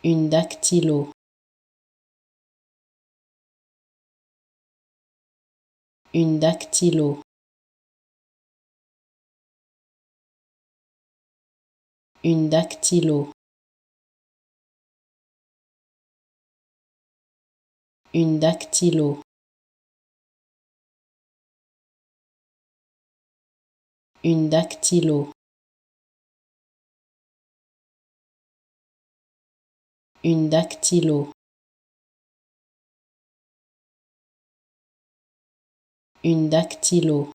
une dactylo, une dactylo, une dactylo, une dactylo, une dactylo, une dactylo, une dactylo,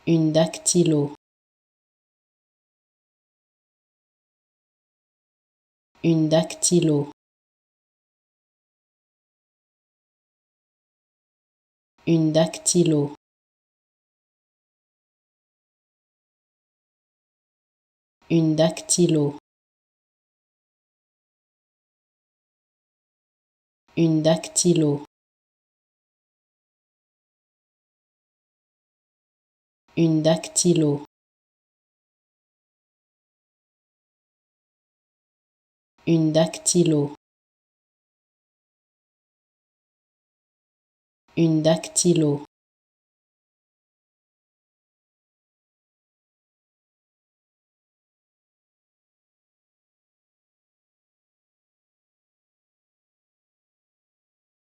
une dactylo, une dactylo, une dactylo, une dactylo, une dactylo, une dactylo, une dactylo, une dactylo,